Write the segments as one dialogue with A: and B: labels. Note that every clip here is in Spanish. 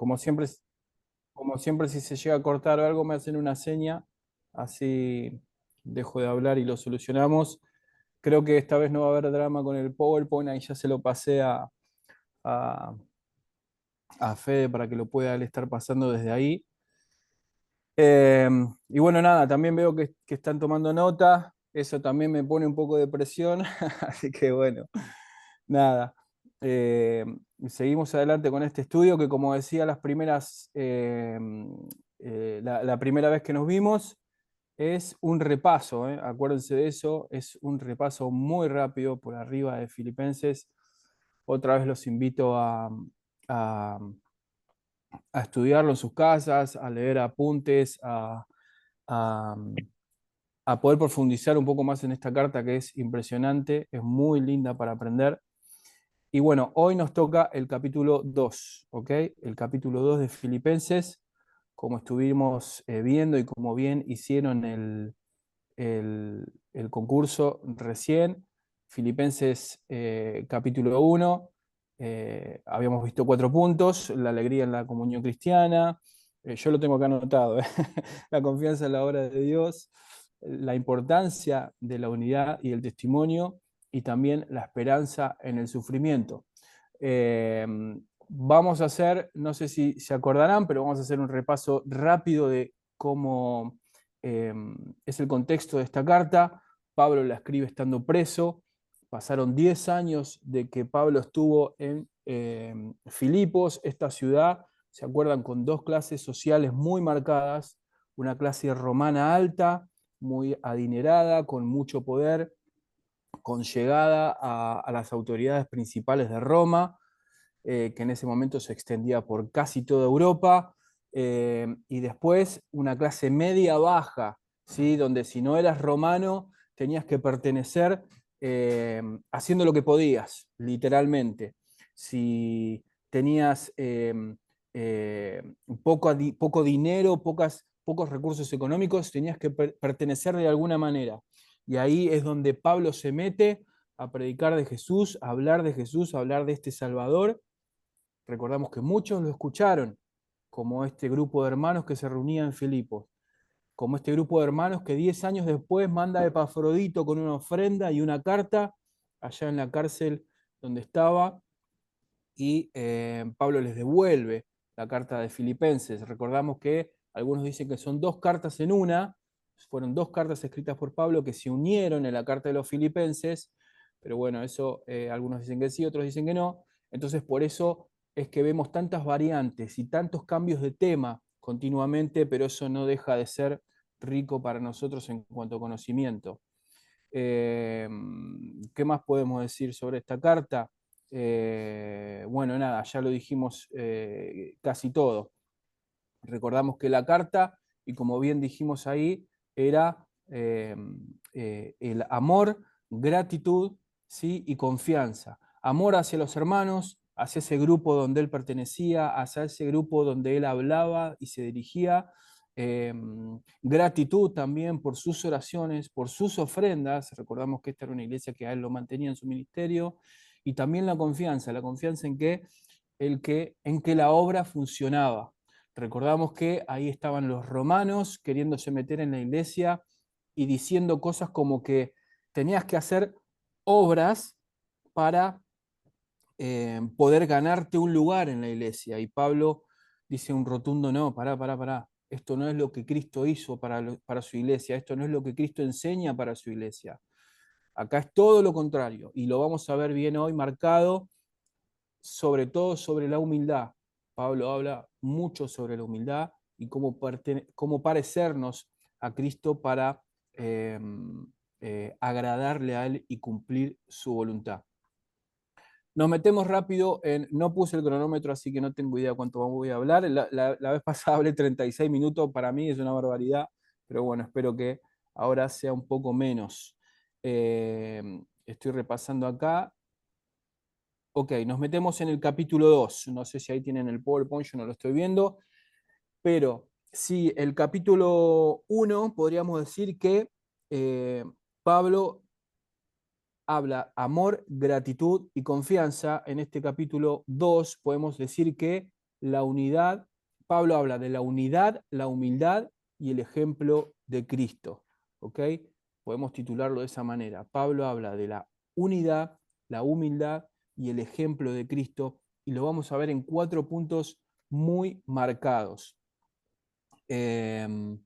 A: como siempre, si se llega a cortar o algo, me hacen una seña, así dejo de hablar y lo solucionamos. Creo que esta vez no va a haber drama con el PowerPoint, ahí ya se lo pasé a, a Fede para que lo pueda él estar pasando desde ahí. Eh, y bueno, nada, también veo que están tomando nota, eso también me pone un poco de presión, así que bueno, nada. Eh, Seguimos adelante con este estudio que, como decía, la primera vez que nos vimos es un repaso, acuérdense de eso, es un repaso muy rápido por arriba de Filipenses. Otra vez los invito a, a estudiarlo en sus casas, a leer apuntes, a, a poder profundizar un poco más en esta carta que es impresionante, es muy linda para aprender. Y bueno, hoy nos toca el capítulo 2, ¿ok? El capítulo 2 de Filipenses, como estuvimos viendo y como bien hicieron el concurso recién. Filipenses capítulo 1, habíamos visto 4 puntos: la alegría en la comunión cristiana, yo lo tengo acá anotado, la confianza en la obra de Dios, la importancia de la unidad y el testimonio, y también la esperanza en el sufrimiento. Eh, Vamos a hacer, no sé si se acordarán, pero vamos a hacer un repaso rápido de cómo eh, es el contexto de esta carta. Pablo la escribe estando preso. Pasaron 10 años de que Pablo estuvo en Filipos, esta ciudad, se acuerdan, con dos clases sociales muy marcadas: una clase romana alta, muy adinerada, con mucho poder, con llegada a las autoridades principales de Roma, que en ese momento se extendía por casi toda Europa, y después una clase media baja, ¿sí? Donde si no eras romano tenías que pertenecer haciendo lo que podías, literalmente. Si tenías poco dinero, pocos recursos económicos, tenías que pertenecer de alguna manera. Y ahí es donde Pablo se mete a predicar de Jesús, a hablar de Jesús, a hablar de este Salvador. Recordamos que muchos lo escucharon, como este grupo de hermanos que se reunía en Filipos, como este grupo de hermanos que 10 años después manda a Epafrodito con una ofrenda y una carta allá en la cárcel donde estaba, y Pablo les devuelve la carta de Filipenses. Recordamos que algunos dicen que son dos cartas en una, fueron dos cartas escritas por Pablo que se unieron en la carta de los Filipenses, pero bueno, eso algunos dicen que sí, otros dicen que no. Entonces, por eso es que vemos tantas variantes y tantos cambios de tema continuamente, pero eso no deja de ser rico para nosotros en cuanto a conocimiento. Eh, ¿Qué más podemos decir sobre esta carta? Bueno, nada, ya lo dijimos casi todo. Recordamos que la carta, y como bien dijimos ahí, era el amor, gratitud, ¿sí? Y confianza. Amor hacia los hermanos, hacia ese grupo donde él pertenecía, hacia ese grupo donde él hablaba y se dirigía. Eh, Gratitud también por sus oraciones, por sus ofrendas. Recordamos que esta era una iglesia que a él lo mantenía en su ministerio. Y también la confianza en que la obra funcionaba. Recordamos que ahí estaban los romanos queriéndose meter en la iglesia y diciendo cosas como que tenías que hacer obras para poder ganarte un lugar en la iglesia. Y Pablo dice un rotundo no: pará. Esto no es lo que Cristo hizo para su iglesia, esto no es lo que Cristo enseña para su iglesia. Acá es todo lo contrario, y lo vamos a ver bien hoy marcado sobre todo sobre la humildad. Pablo habla mucho sobre la humildad y cómo parecernos a Cristo para eh, agradarle a Él y cumplir su voluntad. Nos metemos rápido en, no puse el cronómetro, así que no tengo idea cuánto voy a hablar. La vez pasada hablé 36 minutos, para mí es una barbaridad, pero bueno, espero que ahora sea un poco menos. Estoy repasando acá. Ok, nos metemos en el capítulo 2. No sé si ahí tienen el PowerPoint, yo no lo estoy viendo, pero sí, el capítulo 1 podríamos decir que eh, Pablo habla amor, gratitud y confianza. En este capítulo 2 podemos decir que la unidad. Pablo habla de la unidad, la humildad y el ejemplo de Cristo. ¿Ok? Podemos titularlo de esa manera. Pablo habla de la unidad, la humildad y el ejemplo de Cristo, y lo vamos a ver en 4 puntos muy marcados. 4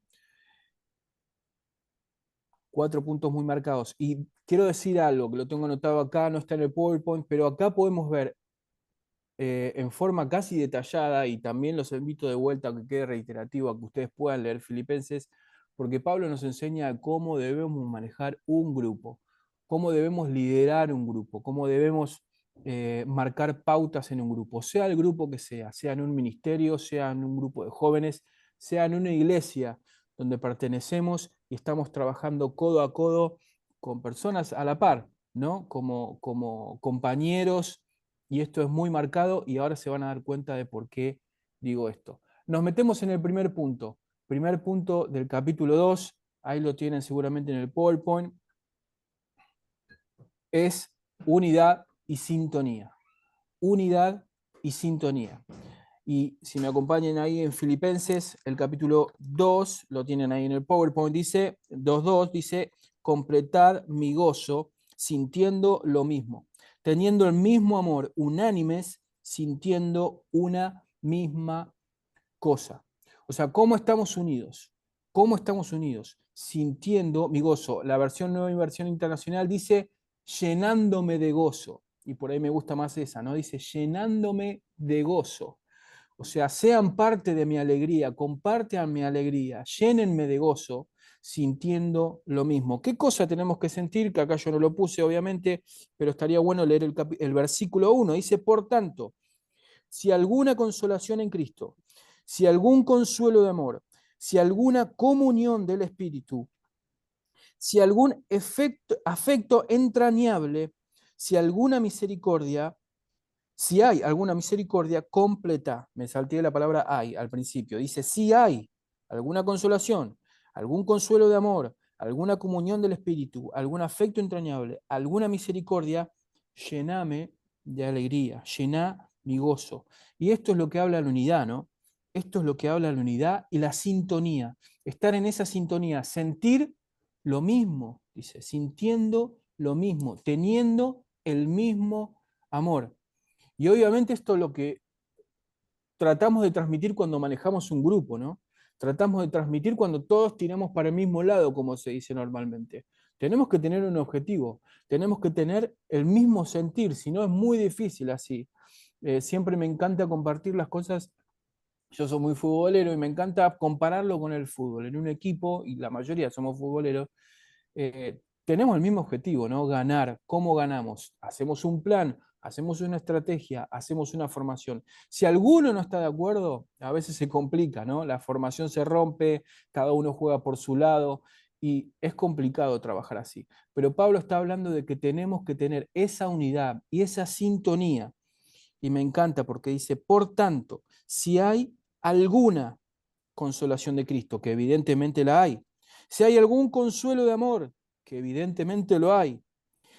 A: puntos muy marcados. Y quiero decir algo, que lo tengo anotado acá, no está en el PowerPoint, pero acá podemos ver en forma casi detallada, y también los invito de vuelta a que quede reiterativo, a que ustedes puedan leer Filipenses, porque Pablo nos enseña cómo debemos manejar un grupo, cómo debemos liderar un grupo, cómo debemos marcar pautas en un grupo, sea el grupo que sea en un ministerio, sea en un grupo de jóvenes, sea en una iglesia donde pertenecemos y estamos trabajando codo a codo con personas a la par, ¿no? Como compañeros, y esto es muy marcado y ahora se van a dar cuenta de por qué digo esto. Nos metemos en el primer punto del capítulo 2, ahí lo tienen seguramente en el PowerPoint, es unidad y sintonía. Unidad y sintonía. Y si me acompañan ahí en Filipenses, el capítulo 2, lo tienen ahí en el PowerPoint, dice 2.2, dice, completad mi gozo sintiendo lo mismo, teniendo el mismo amor, unánimes, sintiendo una misma cosa. O sea, ¿cómo estamos unidos? ¿Cómo estamos unidos? Sintiendo mi gozo. La versión nueva y versión internacional dice llenándome de gozo. Y por ahí me gusta más esa, ¿no? Dice llenándome de gozo. O sea, sean parte de mi alegría, compartan mi alegría, llénenme de gozo, sintiendo lo mismo. ¿Qué cosa tenemos que sentir? Que acá yo no lo puse, obviamente, pero estaría bueno leer el versículo 1. Dice, por tanto, si alguna consolación en Cristo, si algún consuelo de amor, si alguna comunión del Espíritu, si algún afecto entrañable, si alguna misericordia, si hay alguna misericordia completa, me salté la palabra hay al principio, dice si hay alguna consolación, algún consuelo de amor, alguna comunión del Espíritu, algún afecto entrañable, alguna misericordia, llename de alegría, llená mi gozo. Y esto es lo que habla la unidad, ¿no? Esto es lo que habla la unidad y la sintonía. Estar en esa sintonía, sentir lo mismo, dice, sintiendo lo mismo, teniendo el mismo amor. Y obviamente esto es lo que tratamos de transmitir cuando manejamos un grupo, ¿no? Tratamos de transmitir cuando todos tiramos para el mismo lado, como se dice normalmente. Tenemos que tener un objetivo, tenemos que tener el mismo sentir, si no es muy difícil así. Siempre me encanta compartir las cosas. Yo soy muy futbolero y me encanta compararlo con el fútbol. En un equipo, y la mayoría somos futboleros, tenemos el mismo objetivo, ¿no? Ganar. ¿Cómo ganamos? Hacemos un plan, hacemos una estrategia, hacemos una formación. Si alguno no está de acuerdo, a veces se complica, ¿no? La formación se rompe, cada uno juega por su lado y es complicado trabajar así. Pero Pablo está hablando de que tenemos que tener esa unidad y esa sintonía. Y me encanta porque dice, por tanto, si hay alguna consolación de Cristo, que evidentemente la hay, si hay algún consuelo de amor, que evidentemente lo hay,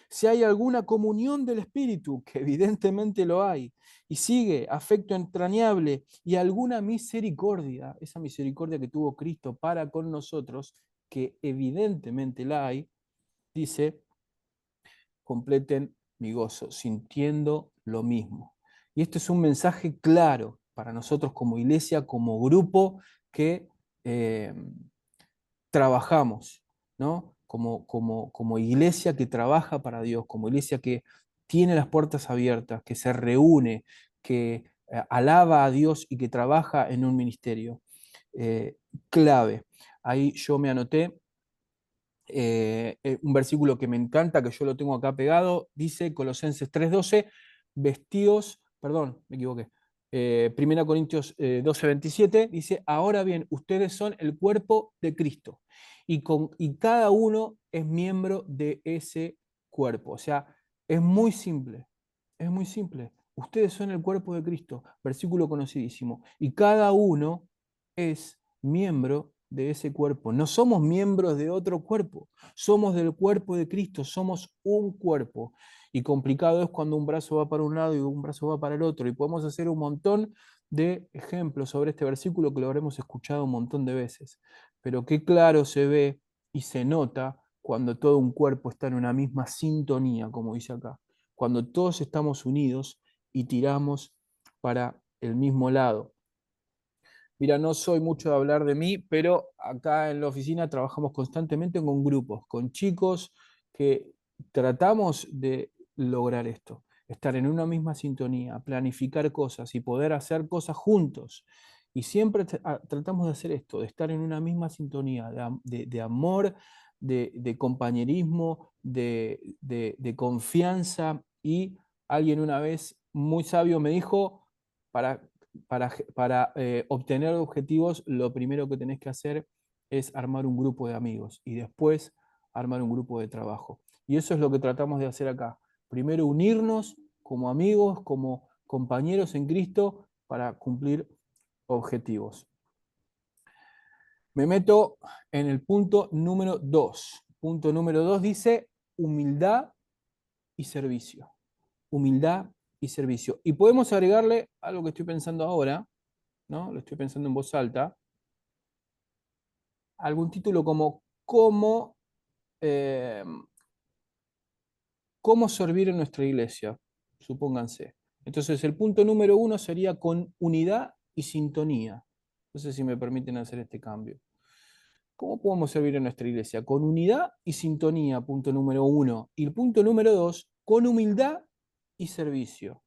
A: si hay alguna comunión del Espíritu, que evidentemente lo hay, y sigue afecto entrañable y alguna misericordia, esa misericordia que tuvo Cristo para con nosotros, que evidentemente la hay, dice, completen mi gozo, sintiendo lo mismo. Y esto es un mensaje claro para nosotros como iglesia, como grupo que eh, trabajamos, ¿no? Como iglesia que trabaja para Dios, como iglesia que tiene las puertas abiertas, que se reúne, que alaba a Dios y que trabaja en un ministerio. Clave. Ahí yo me anoté un versículo que me encanta, que yo lo tengo acá pegado, dice Colosenses 3:12, vestidos, perdón, me equivoqué, 1 Corintios 12:27, dice, ahora bien, ustedes son el cuerpo de Cristo y cada uno es miembro de ese cuerpo. O sea, es muy simple, es muy simple. Ustedes son el cuerpo de Cristo, versículo conocidísimo, y cada uno es miembro de ese cuerpo. No somos miembros de otro cuerpo, somos del cuerpo de Cristo, somos un cuerpo. Y complicado es cuando un brazo va para un lado y un brazo va para el otro. Y podemos hacer un montón de ejemplos sobre este versículo que lo habremos escuchado un montón de veces, pero qué claro se ve y se nota cuando todo un cuerpo está en una misma sintonía, como dice acá, cuando todos estamos unidos y tiramos para el mismo lado. Mira, no soy mucho de hablar de mí, pero acá en la oficina trabajamos constantemente con grupos, con chicos que tratamos de lograr esto, estar en una misma sintonía, planificar cosas y poder hacer cosas juntos. Y siempre tratamos de hacer esto, de estar en una misma sintonía, de amor, de compañerismo, de confianza. Y alguien una vez muy sabio me dijo, para obtener objetivos, lo primero que tenés que hacer es armar un grupo de amigos y después armar un grupo de trabajo. Y eso es lo que tratamos de hacer acá. Primero unirnos como amigos, como compañeros en Cristo para cumplir objetivos. Me meto en el punto número 2. Punto número 2 dice humildad y servicio. Humildad y servicio. Y podemos agregarle algo que estoy pensando ahora, ¿no? Lo estoy pensando en voz alta, algún título como eh, cómo servir en nuestra iglesia, supónganse. Entonces, el punto número 1 sería con unidad y sintonía. No sé si me permiten hacer este cambio. ¿Cómo podemos servir en nuestra iglesia? Con unidad y sintonía, punto número 1. Y el punto número 2, con humildad y servicio.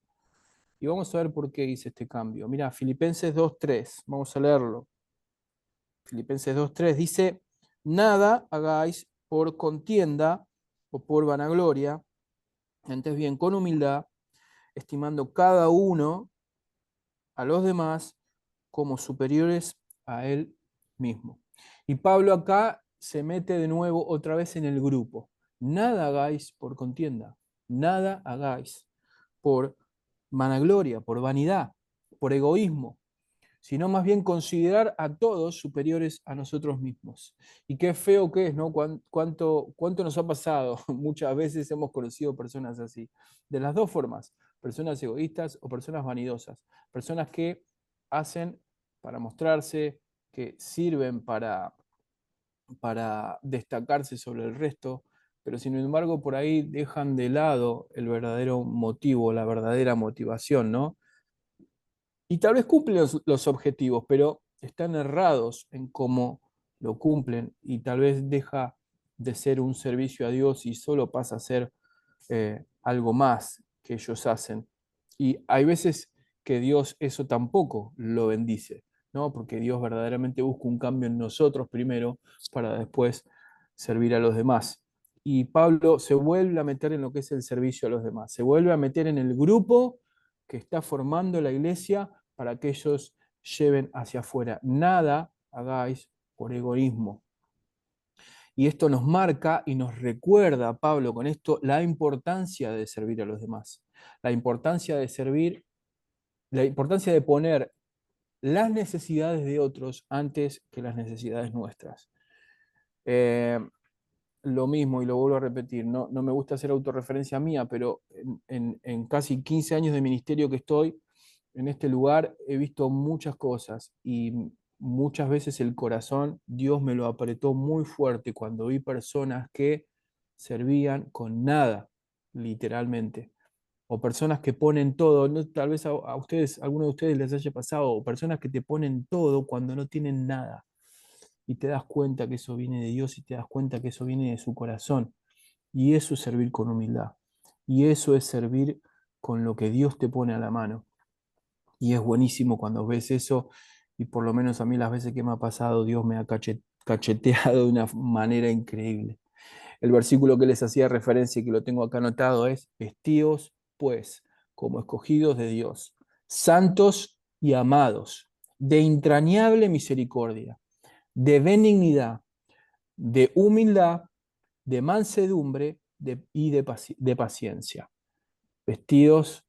A: Y vamos a ver por qué hice este cambio. Mira, Filipenses 2:3, vamos a leerlo. Filipenses 2:3 dice, nada hagáis por contienda o por vanagloria, antes bien con humildad, estimando cada uno a los demás como superiores a él mismo. Y Pablo acá se mete de nuevo otra vez en el grupo. Nada hagáis por contienda, nada hagáis por vanagloria, por vanidad, por egoísmo, sino más bien considerar a todos superiores a nosotros mismos. Y qué feo que es, ¿no? ¿Cuánto nos ha pasado? Muchas veces hemos conocido personas así, de las dos formas, personas egoístas o personas vanidosas, personas que hacen para mostrarse, que sirven para destacarse sobre el resto, pero sin embargo por ahí dejan de lado el verdadero motivo, la verdadera motivación, ¿no? Y tal vez cumplen los objetivos, pero están errados en cómo lo cumplen y tal vez deja de ser un servicio a Dios y solo pasa a ser algo más que ellos hacen. Y hay veces que Dios eso tampoco lo bendice, ¿no? Porque Dios verdaderamente busca un cambio en nosotros primero para después servir a los demás. Y Pablo se vuelve a meter en lo que es el servicio a los demás, se vuelve a meter en el grupo que está formando la iglesia para que ellos lleven hacia afuera. Nada hagáis por egoísmo. Y esto nos marca y nos recuerda, Pablo, con esto, la importancia de servir a los demás. La importancia de servir, la importancia de poner las necesidades de otros antes que las necesidades nuestras. Eh, lo mismo, y lo vuelvo a repetir, no me gusta hacer autorreferencia mía, pero en casi 15 años de ministerio que estoy en este lugar, he visto muchas cosas y muchas veces el corazón, Dios me lo apretó muy fuerte cuando vi personas que servían con nada, literalmente. O personas que ponen todo, ¿no? Tal vez a ustedes, a alguno de ustedes les haya pasado, o personas que te ponen todo cuando no tienen nada y te das cuenta que eso viene de Dios y te das cuenta que eso viene de su corazón. Y eso es servir con humildad. Y eso es servir con lo que Dios te pone a la mano. Y es buenísimo cuando ves eso, y por lo menos a mí las veces que me ha pasado, Dios me ha cacheteado de una manera increíble. El versículo que les hacía referencia y que lo tengo acá anotado es, vestíos pues como escogidos de Dios, santos y amados, de entrañable misericordia, de benignidad, de humildad, de mansedumbre de paciencia. Vestidos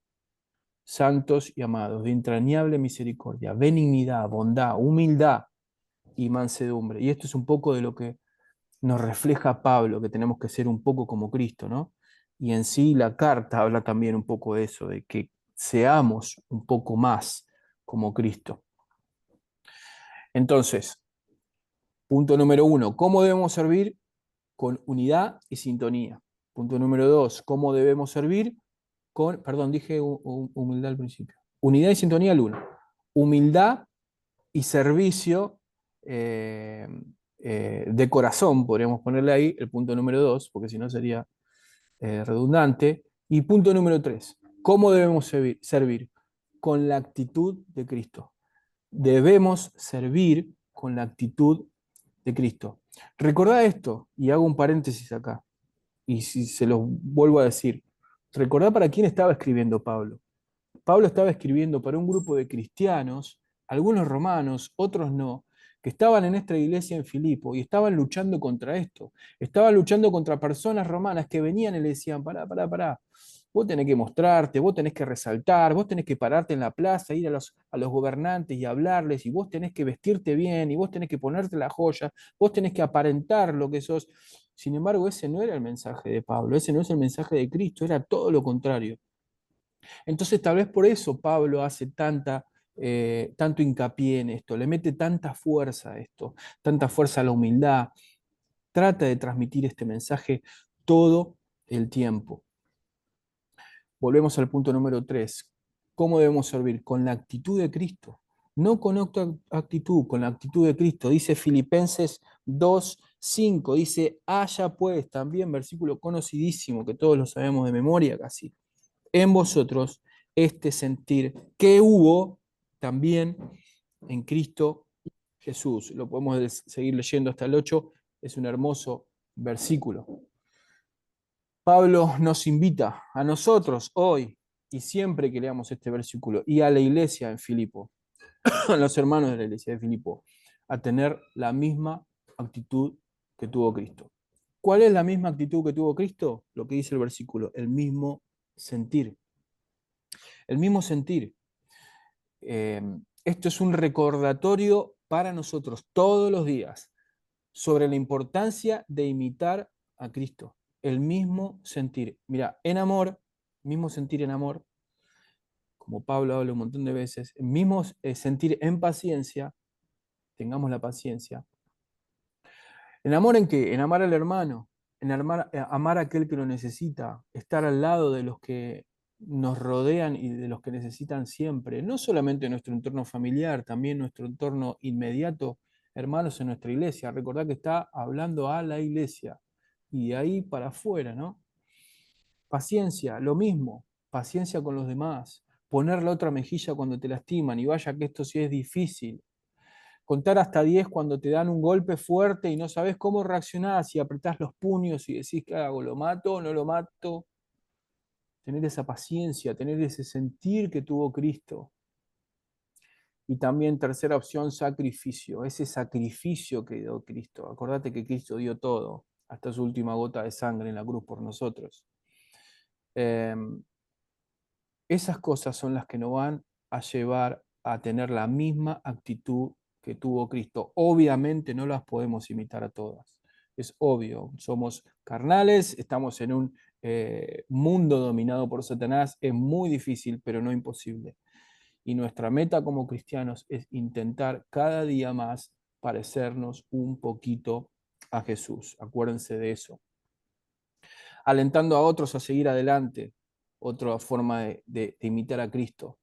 A: santos y amados, de entrañable misericordia, benignidad, bondad, humildad y mansedumbre. Y esto es un poco de lo que nos refleja Pablo, que tenemos que ser un poco como Cristo, ¿no? Y en sí la carta habla también un poco de eso, de que seamos un poco más como Cristo. Entonces, punto número 1, ¿cómo debemos servir? Con unidad y sintonía. Punto número 2, ¿cómo debemos servir? Con, perdón, dije humildad al principio. Unidad y sintonía al 1. Humildad y servicio de corazón, podríamos ponerle ahí, el punto número 2, porque si no sería redundante. Y punto número 3, ¿cómo debemos servir? Con la actitud de Cristo. Debemos servir con la actitud de Cristo. Recordad esto, y hago un paréntesis acá, y si se los vuelvo a decir, recordad para quién estaba escribiendo Pablo. Pablo estaba escribiendo para un grupo de cristianos, algunos romanos, otros no, que estaban en esta iglesia en Filipo y estaban luchando contra esto. Estaban luchando contra personas romanas que venían y le decían, pará. Vos tenés que mostrarte, vos tenés que resaltar, vos tenés que pararte en la plaza, ir a los gobernantes y hablarles, y vos tenés que vestirte bien, y vos tenés que ponerte la joya, vos tenés que aparentar lo que sos. Sin embargo, ese no era el mensaje de Pablo, ese no es el mensaje de Cristo, era todo lo contrario. Entonces, tal vez por eso Pablo hace tanto hincapié en esto, le mete tanta fuerza a esto, tanta fuerza a la humildad, trata de transmitir este mensaje todo el tiempo. Volvemos al punto número 3. ¿Cómo debemos servir? Con la actitud de Cristo, no con otra actitud, con la actitud de Cristo. Dice Filipenses 2:5, dice, haya pues, también versículo conocidísimo, que todos lo sabemos de memoria casi, en vosotros este sentir que hubo también en Cristo Jesús. Lo podemos seguir leyendo hasta el 8, es un hermoso versículo. Pablo nos invita a nosotros hoy y siempre que leamos este versículo y a la iglesia en Filipo, a los hermanos de la iglesia de Filipo, a tener la misma actitud que tuvo Cristo. ¿Cuál es la misma actitud que tuvo Cristo? Lo que dice el versículo, el mismo sentir. El mismo sentir. Esto es un recordatorio para nosotros todos los días sobre la importancia de imitar a Cristo. El mismo sentir. Mira, en amor, mismo sentir en amor, como Pablo habla un montón de veces, el mismo sentir en paciencia, tengamos la paciencia. ¿En amor en qué? En amar al hermano, en amar a aquel que lo necesita, estar al lado de los que nos rodean y de los que necesitan siempre, no solamente nuestro entorno familiar, también nuestro entorno inmediato, hermanos en nuestra iglesia. Recordad que está hablando a la iglesia y de ahí para afuera, ¿no? Paciencia, lo mismo, paciencia con los demás, poner la otra mejilla cuando te lastiman, y vaya que esto sí es difícil. Contar hasta 10 cuando te dan un golpe fuerte y no sabes cómo reaccionar, si apretás los puños y decís, ¿qué hago? ¿Lo mato o no lo mato? Tener esa paciencia, tener ese sentir que tuvo Cristo. Y también tercera opción, sacrificio, ese sacrificio que dio Cristo. Acordate que Cristo dio todo, hasta su última gota de sangre en la cruz por nosotros. Esas cosas son las que nos van a llevar a tener la misma actitud que tuvo Cristo. Obviamente no las podemos imitar a todas. Es obvio, somos carnales, estamos en un mundo dominado por Satanás, es muy difícil, pero no imposible. Y nuestra meta como cristianos es intentar cada día más parecernos un poquito a Jesús. Acuérdense de eso. Alentando a otros a seguir adelante, otra forma de imitar a Cristo,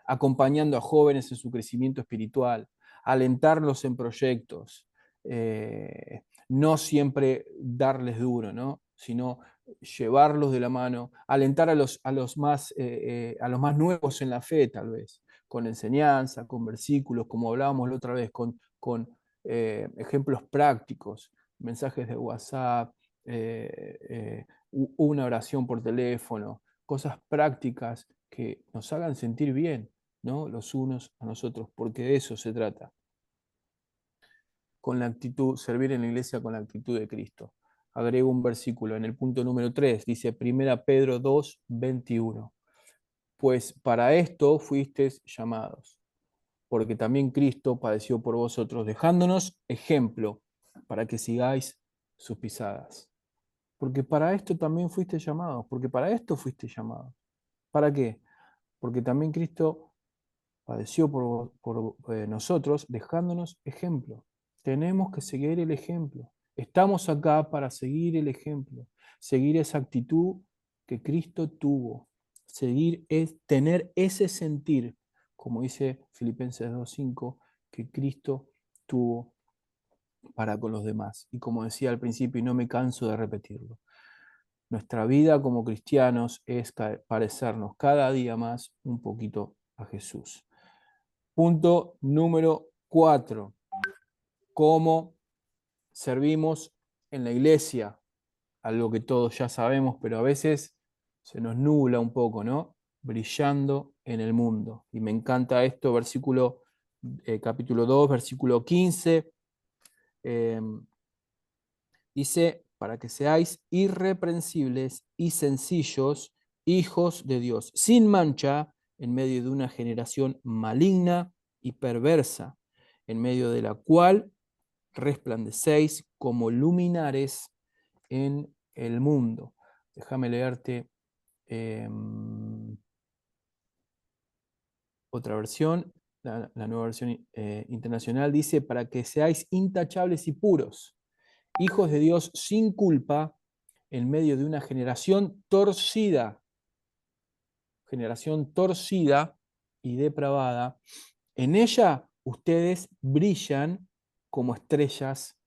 A: acompañando a jóvenes en su crecimiento espiritual, alentarlos en proyectos, no siempre darles duro, ¿no? Sino llevarlos de la mano, alentar a los más nuevos en la fe, tal vez, con enseñanza, con versículos, como hablábamos la otra vez, con ejemplos prácticos, mensajes de WhatsApp, una oración por teléfono, cosas prácticas que nos hagan sentir bien, ¿no? Los unos a nosotros, porque de eso se trata. Con la actitud, servir en la iglesia con la actitud de Cristo. Agrego un versículo en el punto número 3, dice 1 Pedro 2:21. Pues para esto fuisteis llamados, porque también Cristo padeció por vosotros, dejándonos ejemplo para que sigáis sus pisadas. Porque para esto también fuiste llamados, porque para esto fuiste llamados. ¿Para qué? porque también Cristo padeció por nosotros, dejándonos ejemplo. Tenemos que seguir el ejemplo. Estamos acá para seguir el ejemplo, seguir esa actitud que Cristo tuvo, tener ese sentir, como dice Filipenses 2:5, que Cristo tuvo para con los demás. Y como decía al principio, y no me canso de repetirlo, nuestra vida como cristianos es parecernos cada día más un poquito a Jesús. Punto número 4. ¿Cómo servimos en la iglesia? Algo que todos ya sabemos, pero a veces se nos nubla un poco, ¿no? Brillando en el mundo. Y me encanta esto, capítulo 2, versículo 15. Dice, para que seáis irreprensibles y sencillos, hijos de Dios, sin mancha, en medio de una generación maligna y perversa, en medio de la cual resplandecéis como luminares en el mundo. Déjame leerte otra versión, la nueva versión internacional dice, para que seáis intachables y puros, hijos de Dios sin culpa, en medio de una generación torcida y depravada. En ella ustedes brillan como estrellas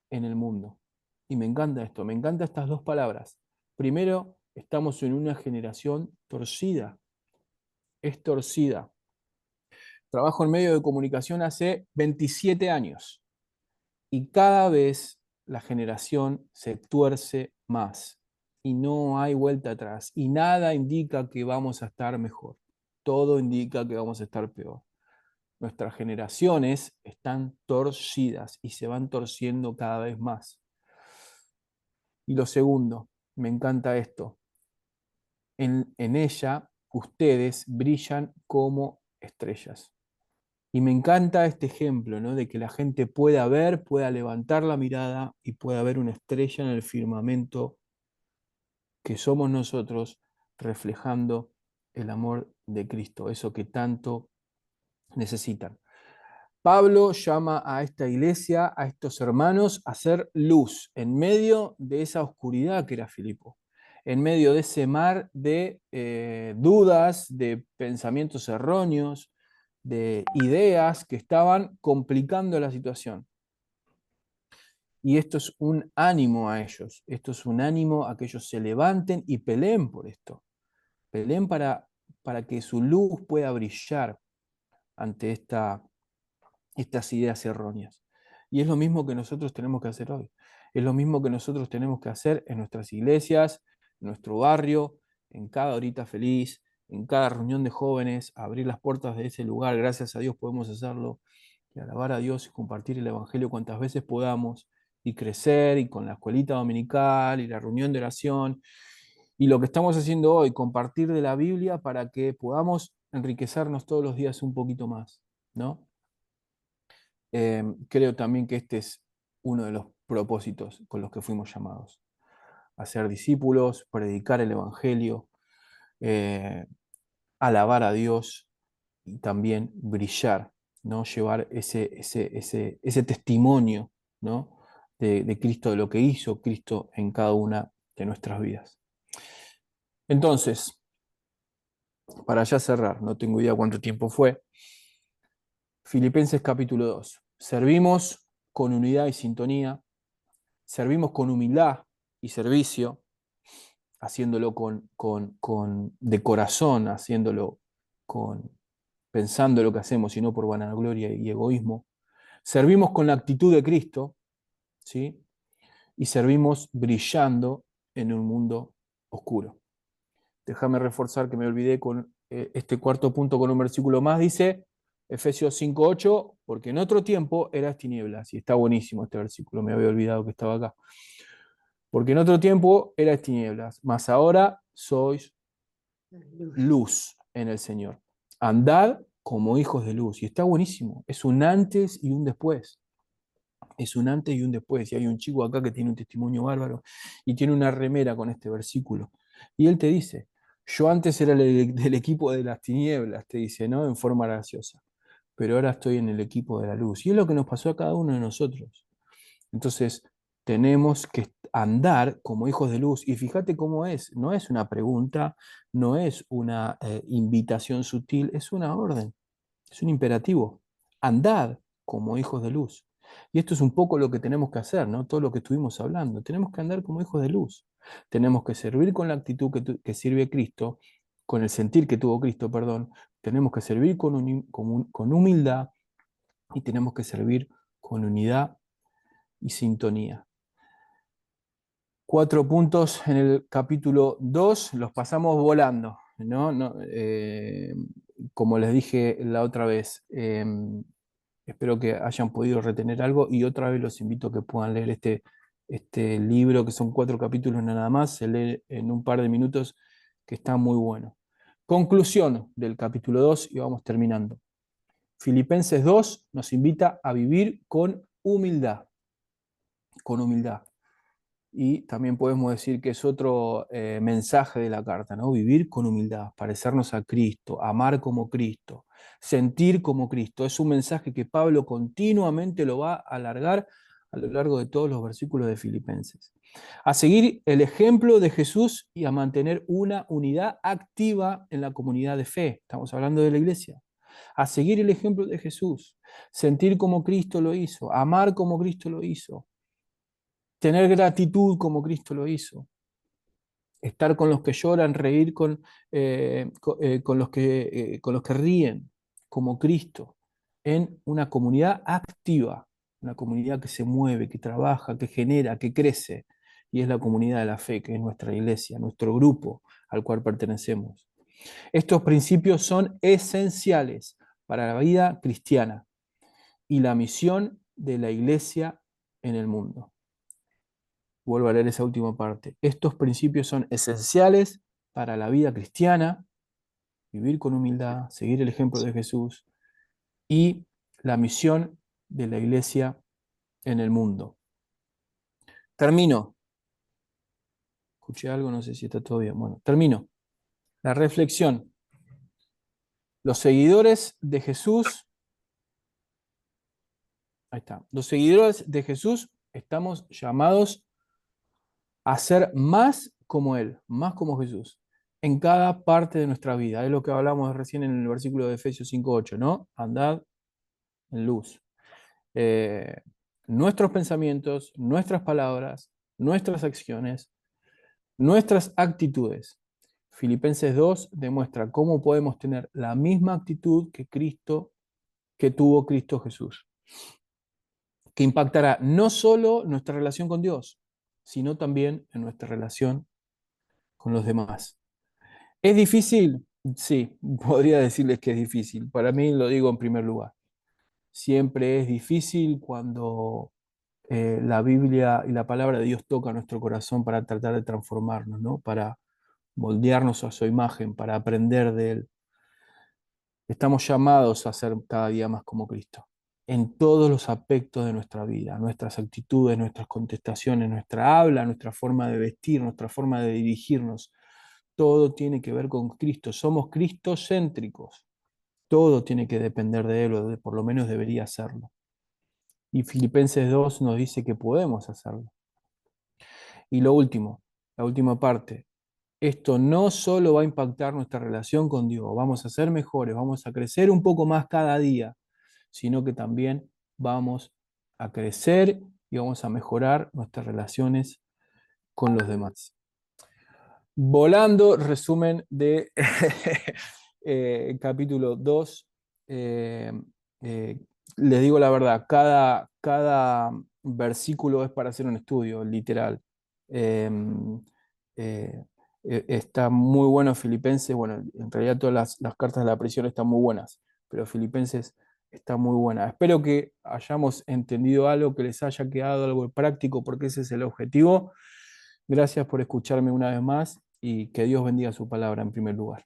A: en el mundo. Y me encanta esto, me encantan estas dos palabras. Primero, estamos en una generación torcida, es torcida. Trabajo en medio de comunicación hace 27 años y cada vez la generación se tuerce más y no hay vuelta atrás y nada indica que vamos a estar mejor. Todo indica que vamos a estar peor. Nuestras generaciones están torcidas y se van torciendo cada vez más. Y lo segundo, me encanta esto, en ella ustedes brillan como estrellas. Y me encanta este ejemplo, ¿no? De que la gente pueda ver, pueda levantar la mirada y pueda ver una estrella en el firmamento que somos nosotros reflejando el amor de Cristo, eso que tanto necesitan. Pablo llama a esta iglesia, a estos hermanos, a ser luz en medio de esa oscuridad que era Filipo, en medio de ese mar de dudas, de pensamientos erróneos, de ideas que estaban complicando la situación. Y esto es un ánimo a ellos, esto es un ánimo a que ellos se levanten y peleen por esto, peleen para que su luz pueda brillar ante estas ideas erróneas. Y es lo mismo que nosotros tenemos que hacer hoy. Es lo mismo que nosotros tenemos que hacer en nuestras iglesias, en nuestro barrio, en cada horita feliz, en cada reunión de jóvenes, abrir las puertas de ese lugar. Gracias a Dios podemos hacerlo y alabar a Dios y compartir el Evangelio cuantas veces podamos y crecer y con la escuelita dominical y la reunión de oración y lo que estamos haciendo hoy, compartir de la Biblia para que podamos enriquecernos todos los días un poquito más, ¿no? Creo también que este es uno de los propósitos con los que fuimos llamados, a ser discípulos, predicar el Evangelio, alabar a Dios y también brillar, ¿no? Llevar ese testimonio, ¿no? de Cristo, de lo que hizo Cristo en cada una de nuestras vidas. Entonces, para ya cerrar, no tengo idea cuánto tiempo fue, Filipenses capítulo 2. Servimos con unidad y sintonía, servimos con humildad y servicio, haciéndolo de corazón, haciéndolo pensando lo que hacemos y no por vanagloria y egoísmo. Servimos con la actitud de Cristo, ¿sí? Y servimos brillando en un mundo oscuro. Déjame reforzar que me olvidé con este cuarto punto con un versículo más. Dice Efesios 5:8, porque en otro tiempo eras tinieblas. Y está buenísimo este versículo, me había olvidado que estaba acá. Porque en otro tiempo eras tinieblas, mas ahora sois luz en el Señor. Andad como hijos de luz. Y está buenísimo. Es un antes y un después. Es un antes y un después. Y hay un chico acá que tiene un testimonio bárbaro y tiene una remera con este versículo. Y él te dice, Yo antes era del equipo de las tinieblas, te dice, ¿no? En forma graciosa. Pero ahora estoy en el equipo de la luz. Y es lo que nos pasó a cada uno de nosotros. Entonces, tenemos que andar como hijos de luz. Y fíjate cómo es. No es una pregunta, no es una invitación sutil, es una orden, es un imperativo. Andad como hijos de luz. Y esto es un poco lo que tenemos que hacer, ¿no? Todo lo que estuvimos hablando. Tenemos que andar como hijos de luz. Tenemos que servir con la actitud que sirve Cristo, con el sentir que tuvo Cristo, perdón. Tenemos que servir con humildad y tenemos que servir con unidad y sintonía. 4 puntos en el capítulo 2, los pasamos volando, ¿no? Como les dije la otra vez, espero que hayan podido retener algo y otra vez los invito a que puedan leer este libro, que son 4 capítulos nada más, se lee en un par de minutos, que está muy bueno. Conclusión del capítulo 2 y vamos terminando. Filipenses 2 nos invita a vivir con humildad, con humildad. Y también podemos decir que es otro mensaje de la carta, ¿no? Vivir con humildad, parecernos a Cristo, amar como Cristo, sentir como Cristo. Es un mensaje que Pablo continuamente lo va a alargar a lo largo de todos los versículos de Filipenses. A seguir el ejemplo de Jesús y a mantener una unidad activa en la comunidad de fe. Estamos hablando de la iglesia. A seguir el ejemplo de Jesús, sentir como Cristo lo hizo, amar como Cristo lo hizo, tener gratitud como Cristo lo hizo, estar con los que lloran, reír con los que ríen, como Cristo, en una comunidad activa, una comunidad que se mueve, que trabaja, que genera, que crece, y es la comunidad de la fe, que es nuestra iglesia, nuestro grupo al cual pertenecemos. Estos principios son esenciales para la vida cristiana y la misión de la iglesia en el mundo. Vuelvo a leer esa última parte. Estos principios son esenciales para la vida cristiana, vivir con humildad, seguir el ejemplo de Jesús y la misión de la iglesia en el mundo. Termino. Escuché algo, no sé si está todo bien. Bueno, termino. La reflexión. Los seguidores de Jesús, ahí está. Los seguidores de Jesús estamos llamados a ser más como Él, más como Jesús, en cada parte de nuestra vida. Es lo que hablamos recién en el versículo de Efesios 5:8, ¿no? Andad en luz. Eh, Nuestros pensamientos, nuestras palabras, nuestras acciones, nuestras actitudes. Filipenses 2 demuestra cómo podemos tener la misma actitud que tuvo Cristo Jesús, que impactará no solo nuestra relación con Dios, sino también en nuestra relación con los demás. ¿Es difícil? Sí, podría decirles que es difícil. Para mí lo digo en primer lugar. Siempre es difícil cuando la Biblia y la palabra de Dios toca nuestro corazón para tratar de transformarnos, ¿no? Para moldearnos a su imagen, para aprender de Él. Estamos llamados a ser cada día más como Cristo, en todos los aspectos de nuestra vida, nuestras actitudes, nuestras contestaciones, nuestra habla, nuestra forma de vestir, nuestra forma de dirigirnos. Todo tiene que ver con Cristo. Somos cristocéntricos. Todo tiene que depender de Él, o por lo menos debería hacerlo. Y Filipenses 2 nos dice que podemos hacerlo. Y lo último, la última parte. Esto no solo va a impactar nuestra relación con Dios, vamos a ser mejores, vamos a crecer un poco más cada día, sino que también vamos a crecer y vamos a mejorar nuestras relaciones con los demás. Volando, resumen de capítulo 2. Les digo la verdad, cada versículo es para hacer un estudio, literal. Eh, eh, Está muy bueno Filipenses, bueno, en realidad todas las cartas de la prisión están muy buenas, pero Filipenses está muy buena. Espero que hayamos entendido algo, que les haya quedado algo práctico, porque ese es el objetivo. Gracias por escucharme una vez más y que Dios bendiga su palabra en primer lugar.